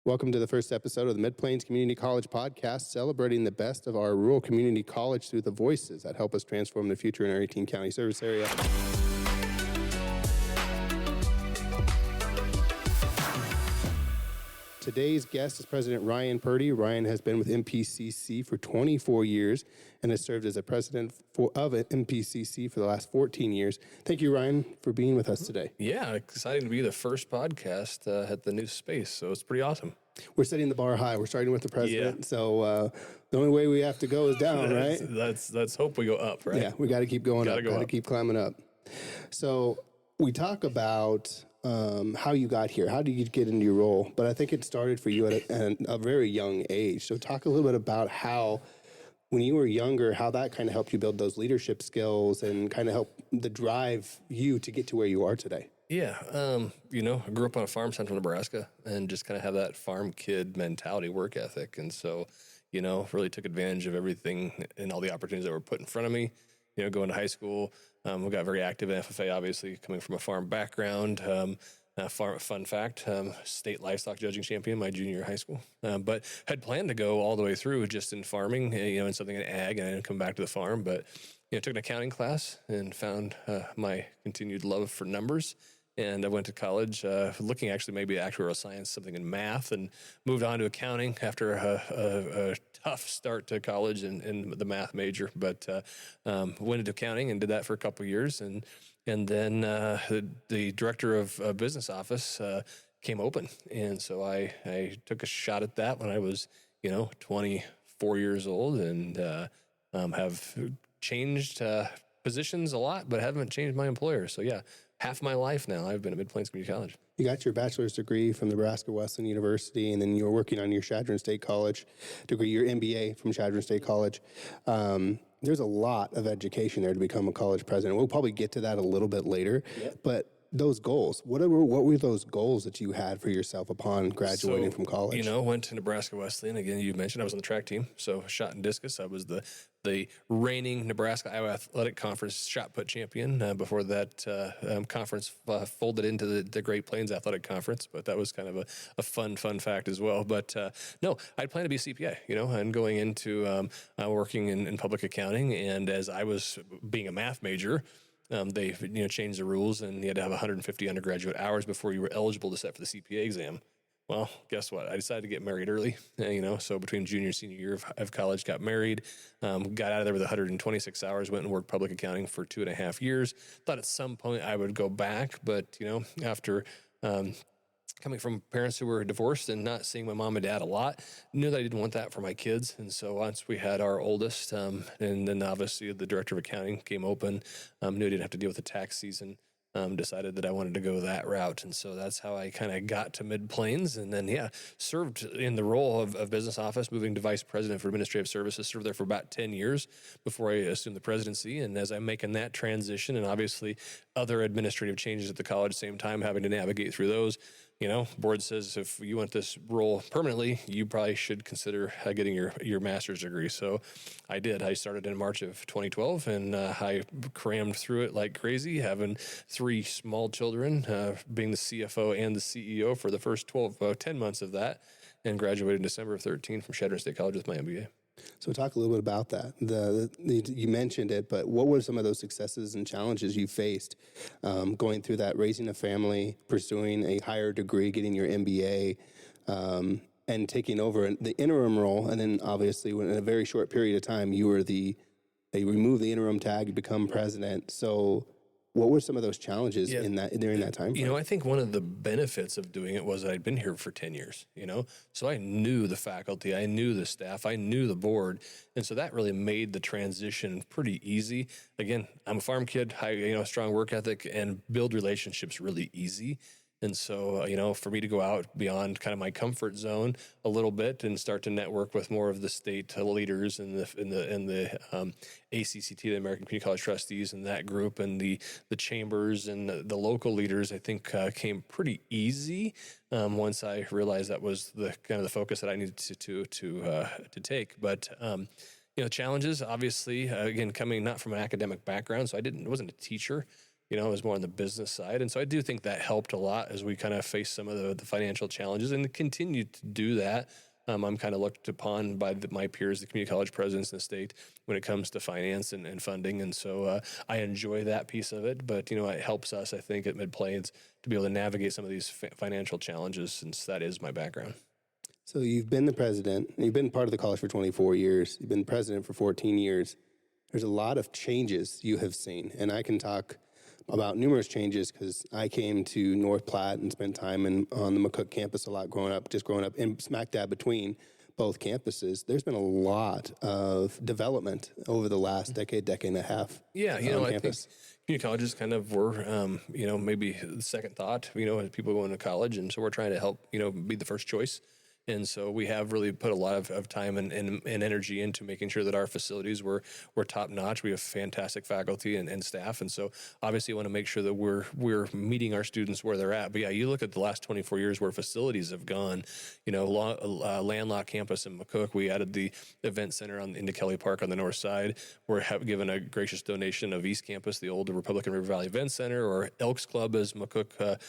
Welcome to the first episode of the Mid-Plains Community College Podcast, celebrating the best of our rural community college through the voices that help us transform the future in our 18-county service area. Today's guest is President Ryan Purdy. Ryan has been with MPCC for 24 years and has served as a president of MPCC for the last 14 years. Thank you, Ryan, for being with us today. Yeah, exciting to be the first podcast at the new space, so it's pretty awesome. We're setting the bar high. We're starting with the president, so the only way we have to go is down, right? Let's hope we go up, right? Yeah, we got to keep going up. Got to keep climbing up. So we talk about how you got here. How did you get into your role? But I think it started for you at a very young age. So talk a little bit about how, when you were younger, how that kind of helped you build those leadership skills and kind of help the drive you to get to where you are today. Yeah, I grew up on a farm, central Nebraska, and just kind of have that farm kid mentality, work ethic. And so, really took advantage of everything and all the opportunities that were put in front of me. Going to high school, we got very active in FFA, obviously, coming from a farm background. Fun fact, state livestock judging champion my junior year of high school. But had planned to go all the way through just in farming, in something in ag, and I didn't come back to the farm. But, took an accounting class and found my continued love for numbers. And I went to college looking actually maybe at actuarial science, something in math, and moved on to accounting after a tough start to college in the math major. But went into accounting and did that for a couple of years. And then the director of business office came open. And so I took a shot at that when I was, 24 years old, and have changed positions a lot, but haven't changed my employer. So yeah, half my life now I've been at Mid-Plains Community College. You got your bachelor's degree from Nebraska Wesleyan University, and then you were working on your Chadron State College degree, your MBA from Chadron State College. There's a lot of education there to become a college president. We'll probably get to that a little bit later, but those goals, what were those goals that you had for yourself upon graduating from college? Went to Nebraska Wesleyan. Again, you mentioned I was on the track team, so shot and discus. I was the reigning Nebraska Iowa Athletic Conference shot put champion. Before that conference folded into the Great Plains Athletic Conference, but that was kind of a fun fact as well. But no, I'd planned to be a CPA, and going into working in public accounting. And as I was being a math major, they changed the rules, and you had to have 150 undergraduate hours before you were eligible to set for the CPA exam. Well, guess what? I decided to get married early, so between junior and senior year of college, got married, got out of there with 126 hours, went and worked public accounting for 2.5 years. Thought at some point I would go back, but, after coming from parents who were divorced and not seeing my mom and dad a lot, knew that I didn't want that for my kids. And so once we had our oldest, and then obviously the director of accounting came open, knew I didn't have to deal with the tax season, decided that I wanted to go that route. And so that's how I kind of got to Mid-Plains, and then, served in the role of business office, moving to vice president for administrative services, served there for about 10 years before I assumed the presidency. And as I'm making that transition, and obviously other administrative changes at the college at the same time, having to navigate through those, board says if you want this role permanently, you probably should consider getting your master's degree. So I did. I started in March of 2012, and I crammed through it like crazy, having 3 small children, being the CFO and the CEO for the first 10 months of that, and graduated in December of 13 from Chadron State College with my MBA. So talk a little bit about that. You mentioned it, but what were some of those successes and challenges you faced going through that, raising a family, pursuing a higher degree, getting your MBA, and taking over the interim role? And then obviously in a very short period of time, they removed the interim tag, you become president. So what were some of those challenges during that time frame? I think one of the benefits of doing it was that I'd been here for 10 years, so I knew the faculty, I knew the staff, I knew the board. And so that really made the transition pretty easy. Again, I'm a farm kid, strong work ethic, and build relationships really easy. And so, for me to go out beyond kind of my comfort zone a little bit and start to network with more of the state leaders and the ACCT, the American Community College Trustees, and that group, and the chambers and the local leaders, I think came pretty easy once I realized that was the kind of the focus that I needed to take. But challenges, obviously, again, coming not from an academic background, so I wasn't a teacher. I was more on the business side. And so I do think that helped a lot as we kind of faced some of the financial challenges and continue to do that. I'm kind of looked upon by my peers, the community college presidents in the state, when it comes to finance and funding. And so I enjoy that piece of it. But, it helps us, I think, at Mid-Plains to be able to navigate some of these financial challenges, since that is my background. So you've been the president, and you've been part of the college for 24 years. You've been president for 14 years. There's a lot of changes you have seen, and I can talk about numerous changes because I came to North Platte and spent time on the McCook campus a lot growing up in smack dab between both campuses. There's been a lot of development over the last decade and a half. Yeah, I think community colleges kind of were, maybe the second thought, as people go into college. And so we're trying to help, be the first choice. And so we have really put a lot of time and energy into making sure that our facilities were top notch. We have fantastic faculty and staff. And so obviously want to make sure that we're meeting our students where they're at. But yeah, you look at the last 24 years where facilities have gone, landlocked campus in McCook. We added the event center into Kelly Park on the north side. We're given a gracious donation of East Campus, the old Republican River Valley Event Center, or Elks Club, as McCook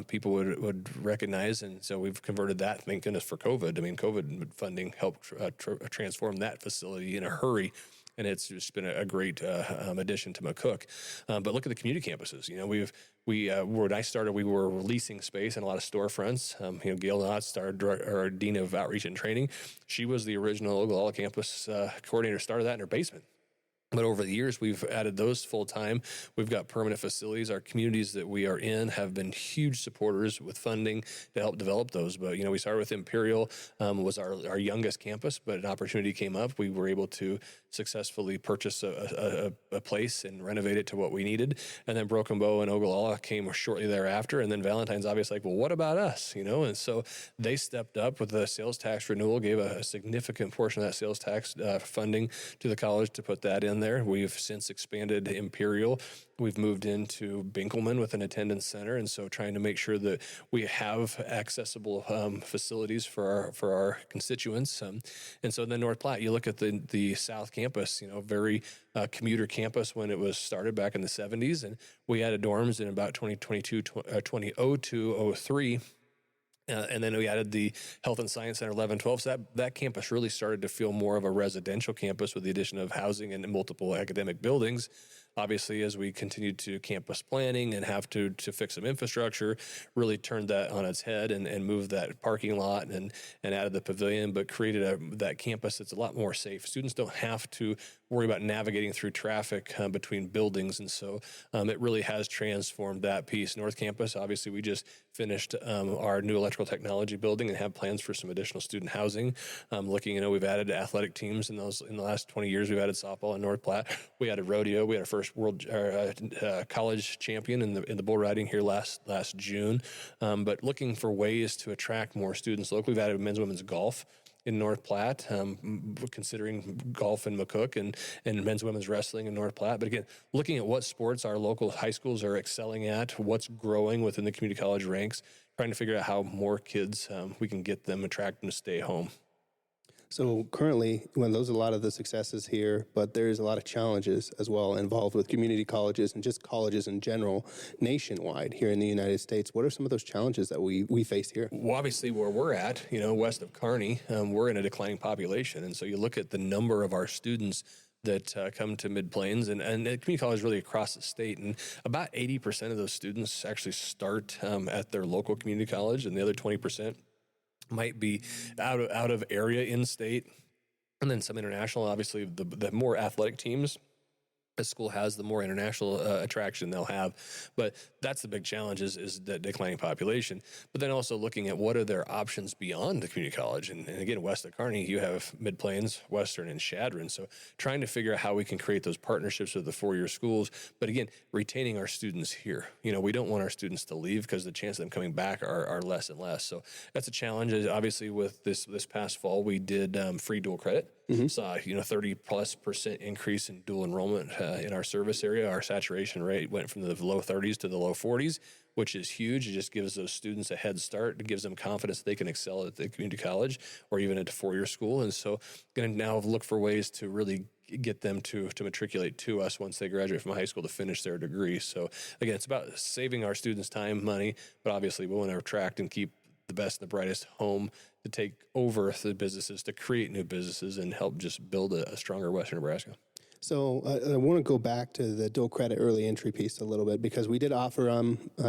people would recognize. And so we've converted that, thank goodness for COVID. I mean, COVID funding helped transform that facility in a hurry. And it's just been a great addition to McCook. But look at the community campuses. When I started, we were leasing space and a lot of storefronts. Gail Knotts, our Dean of Outreach and Training, she was the original Ogallala campus coordinator, started that in her basement. But over the years, we've added those full time. We've got permanent facilities. Our communities that we are in have been huge supporters with funding to help develop those. But, we started with Imperial, was our youngest campus, but an opportunity came up. We were able to successfully purchase a place and renovate it to what we needed. And then Broken Bow and Ogallala came shortly thereafter. And then Valentine's obviously well, what about us? And so they stepped up with the sales tax renewal, gave a significant portion of that sales tax funding to the college to put that in there. We've since expanded Imperial. We've moved into Binkelman with an attendance center, and so trying to make sure that we have accessible facilities for our constituents. And so then North Platte, you look at the South Campus, very commuter campus when it was started back in the 70s, and we added dorms in about 2002, 03. And then we added the Health and Science Center 11-12. So that campus really started to feel more of a residential campus with the addition of housing and multiple academic buildings. Obviously, as we continued to campus planning and have to fix some infrastructure, really turned that on its head and moved that parking lot and added the pavilion, but created that campus that's a lot more safe. Students don't have to worry about navigating through traffic between buildings. And so it really has transformed that piece. North Campus, obviously, we just finished our new electrical technology building and have plans for some additional student housing. We've added athletic teams in the last 20 years. We've added softball in North Platte. We added rodeo. We had our first world college champion in the bull riding here last June. But looking for ways to attract more students locally, we've added men's and women's golf in North Platte, considering golf in McCook and men's and women's wrestling in North Platte. But again, looking at what sports our local high schools are excelling at, what's growing within the community college ranks, trying to figure out how more kids we can get them, attract them to stay home. So currently, those are a lot of the successes here, but there's a lot of challenges as well involved with community colleges and just colleges in general nationwide here in the United States. What are some of those challenges that we face here? Well, obviously, where we're at, west of Kearney, we're in a declining population. And so you look at the number of our students that come to Mid-Plains and community college really across the state. And about 80% of those students actually start at their local community college, and the other 20% might be out of area in state, and then some international. Obviously, the more athletic teams a school has, the more international attraction they'll have. But that's the big challenge is that declining population. But then also looking at what are their options beyond the community college. And again, west of Kearney, you have Mid-Plains, Western, and Chadron. So trying to figure out how we can create those partnerships with the four-year schools. But again, retaining our students here. We don't want our students to leave because the chance of them coming back are less and less. So that's a challenge. Obviously, with this past fall, we did free dual credit. Mm-hmm. Saw 30+% increase in dual enrollment in our service area. Our saturation rate went from the low 30s to the low 40s, which is huge. It just gives those students a head start. It gives them confidence they can excel at the community college or even at a four-year school. And so going to now look for ways to really get them to matriculate to us once they graduate from high school to finish their degree. So again, it's about saving our students time, money, but obviously we want to attract and keep the best and the brightest home to take over the businesses, to create new businesses, and help just build a stronger Western Nebraska. So I want to go back to the dual credit early entry piece a little bit, because we did offer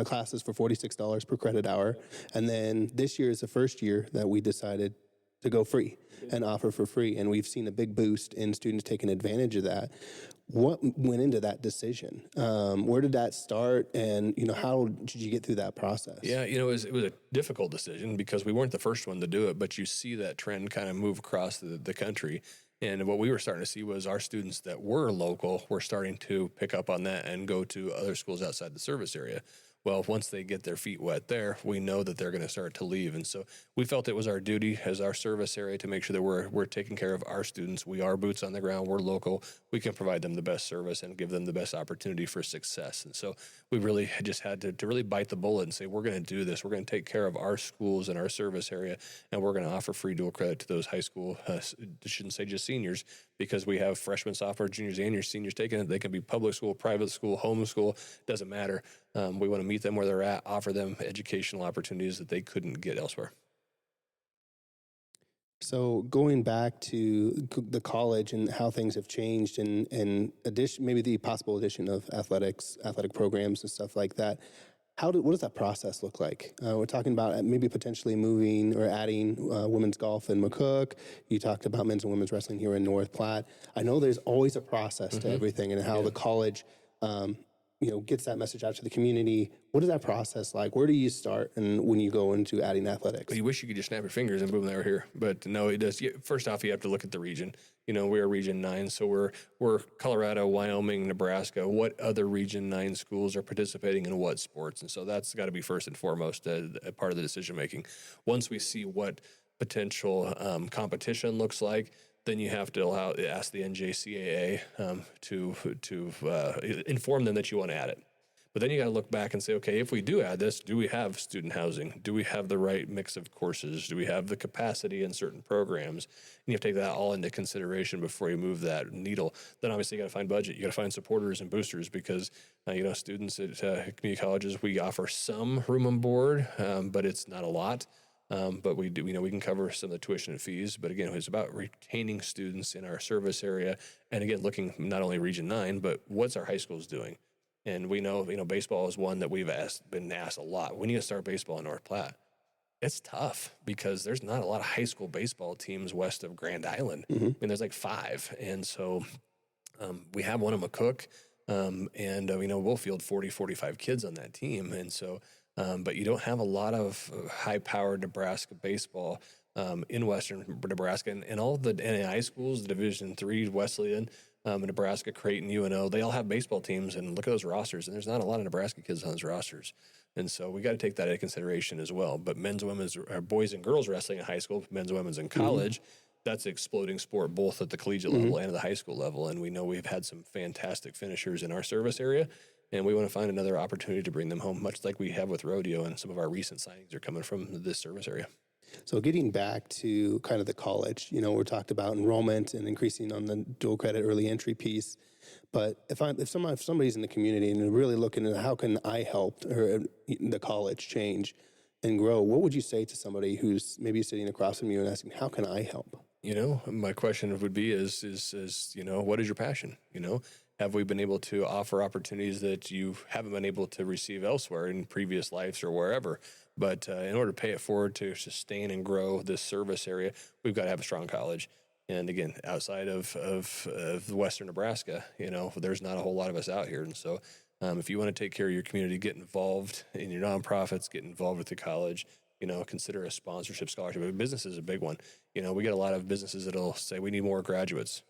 classes for $46 per credit hour. And then this year is the first year that we decided to go free and offer for free. And we've seen a big boost in students taking advantage of that. What went into that decision? Where did that start? And, how did you get through that process? Yeah, it was a difficult decision because we weren't the first one to do it, but you see that trend kind of move across the country. And what we were starting to see was our students that were local were starting to pick up on that and go to other schools outside the service area. Well, once they get their feet wet there, we know that they're going to start to leave. And so we felt it was our duty as our service area to make sure that we're taking care of our students. We are boots on the ground. We're local. We can provide them the best service and give them the best opportunity for success. And so we really just had to really bite the bullet and say, we're going to do this. We're going to take care of our schools and our service area, and we're going to offer free dual credit to those high school, I shouldn't say just seniors, because we have freshmen, sophomores, juniors, and your seniors taking it. They can be public school, private school, home school, doesn't matter. We want to meet them where they're at, offer them educational opportunities that they couldn't get elsewhere. So going back to the college and how things have changed, and maybe the possible addition of athletic programs and stuff like that, what does that process look like? We're talking about maybe potentially moving or adding women's golf in McCook. You talked about men's and women's wrestling here in North Platte. I know there's always a process to everything, and how the college gets that message out to the community. What is that process like? Where do you start and when you go into adding athletics? Well, you wish you could just snap your fingers and boom, they were here. But no, it does. First off, you have to look at the region. We are Region 9, so we're Colorado, Wyoming, Nebraska. What other Region 9 schools are participating in what sports? And so that's got to be first and foremost a part of the decision making. Once we see what potential competition looks like, then you have to ask the NJCAA to inform them that you want to add it. But then you got to look back and say, okay, if we do add this, do we have student housing? Do we have the right mix of courses? Do we have the capacity in certain programs? And you have to take that all into consideration before you move that needle. Then obviously you got to find budget. You got to find supporters and boosters, because students at community colleges, we offer some room and board, but it's not a lot. But we do, we can cover some of the tuition and fees. But again, it's about retaining students in our service area, and again, looking not only Region 9, but what's our high schools doing. And we know, baseball is one that we've been asked a lot. We need to start baseball in North Platte. It's tough because there's not a lot of high school baseball teams west of Grand Island. I mean, there's like 5. And so we have one in McCook, and we'll field 40, 45 kids on that team. And so, but you don't have a lot of high-powered Nebraska baseball in western Nebraska. And all of the NAI schools, the Division III, Wesleyan, Nebraska, Creighton, UNO, they all have baseball teams, and look at those rosters, and there's not a lot of Nebraska kids on those rosters. And so we got to take that into consideration as well. But men's, women's, or boys and girls wrestling in high school, men's, women's in college, that's an exploding sport, both at the collegiate level and at the high school level. And we know we've had some fantastic finishers in our service area, and we want to find another opportunity to bring them home, much like we have with rodeo, and some of our recent signings are coming from this service area. So getting back to kind of the college, we talked about enrollment and increasing on the dual credit early entry piece. But if somebody's in the community and really looking at how can I help or the college change and grow, what would you say to somebody who's maybe sitting across from you and asking, how can I help? My question would be is what is your passion? Have we been able to offer opportunities that you haven't been able to receive elsewhere in previous lives or wherever? But in order to pay it forward to sustain and grow this service area, we've got to have a strong college. And again, outside of Western Nebraska, there's not a whole lot of us out here. And so if you want to take care of your community, get involved in your nonprofits, get involved with the college, consider a sponsorship scholarship. But business is a big one. We get a lot of businesses that'll say we need more graduates.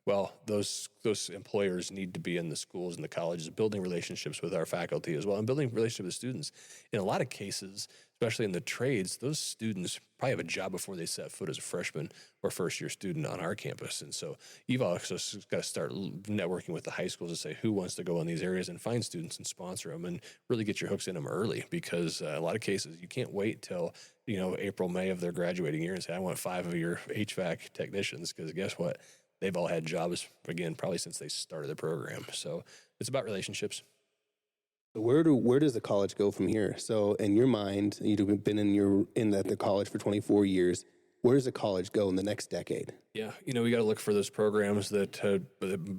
Well, those employers need to be in the schools and the colleges, building relationships with our faculty as well, and building relationships with students. In a lot of cases, especially in the trades, those students probably have a job before they set foot as a freshman or first-year student on our campus. And so you've also got to start networking with the high schools to say who wants to go in these areas and find students and sponsor them and really get your hooks in them early, because a lot of cases you can't wait till April, May of their graduating year and say, I want 5 of your HVAC technicians, because guess what? they've all had jobs, again, probably since they started the program. So it's about relationships. Where does the college go from here? So in your mind, you've been in the college for 24 years. Where does the college go in the next decade? Yeah, we got to look for those programs that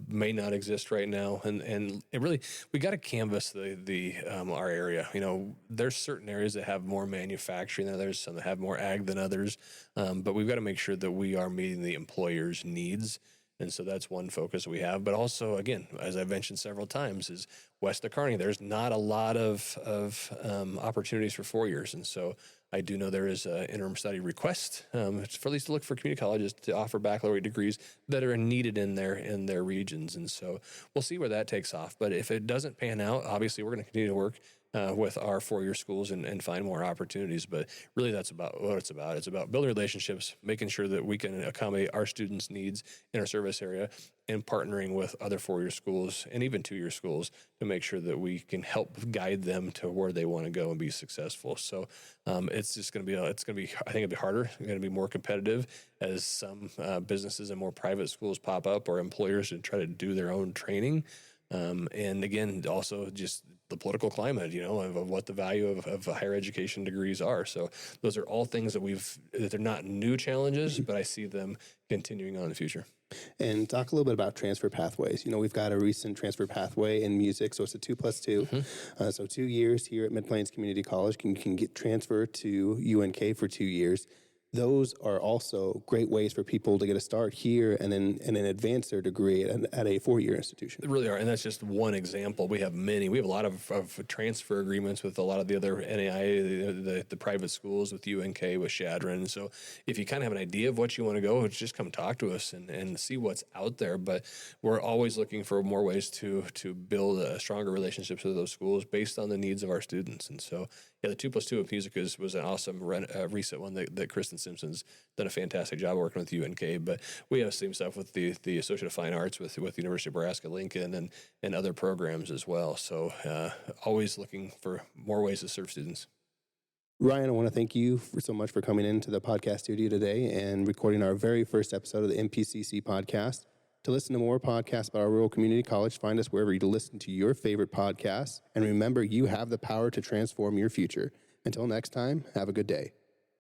may not exist right now, and it really we got to canvas the our area. There's certain areas that have more manufacturing than others, some that have more ag than others, but we've got to make sure that we are meeting the employer's needs. And so that's one focus we have. But also, again, as I've mentioned several times, is west of Kearney, there's not a lot of opportunities for 4 years. And so I do know there is an interim study request for at least to look for community colleges to offer baccalaureate degrees that are needed in their regions. And so we'll see where that takes off. But if it doesn't pan out, obviously we're going to continue to work with our 4-year schools and find more opportunities. But really that's about what it's about. It's about building relationships, making sure that we can accommodate our students' needs in our service area, and partnering with other 4-year schools and even 2-year schools to make sure that we can help guide them to where they want to go and be successful. So it's just going to be, I think it'll be harder. It's going to be more competitive as some businesses and more private schools pop up, or employers and try to do their own training. And again, also just the political climate, of what the value of higher education degrees are. So those are all things that they're not new challenges, but I see them continuing on in the future. And talk a little bit about transfer pathways. We've got a recent transfer pathway in music, so it's a 2+2. Mm-hmm. So 2 years here at Mid-Plains Community College, you can get transferred to UNK for 2 years. Those are also great ways for people to get a start here and then advance their degree at a 4-year institution. They really are, and that's just one example. We have many. We have a lot of transfer agreements with a lot of the other NAIA, the private schools, with UNK, with Shadron. So if you kind of have an idea of what you want to go, just come talk to us and see what's out there. But we're always looking for more ways to build stronger relationships with those schools based on the needs of our students. And so, yeah, the 2+2 of music was an awesome recent one that Kristen Simpson's done a fantastic job working with UNK, but we have the same stuff with the Associate of Fine Arts with the University of Nebraska-Lincoln and other programs as well. So always looking for more ways to serve students. Ryan, I want to thank you so much for coming into the podcast studio today and recording our very first episode of the MPCC podcast. To listen to more podcasts about our rural community college, find us wherever you listen to your favorite podcasts. And remember, you have the power to transform your future. Until next time, have a good day.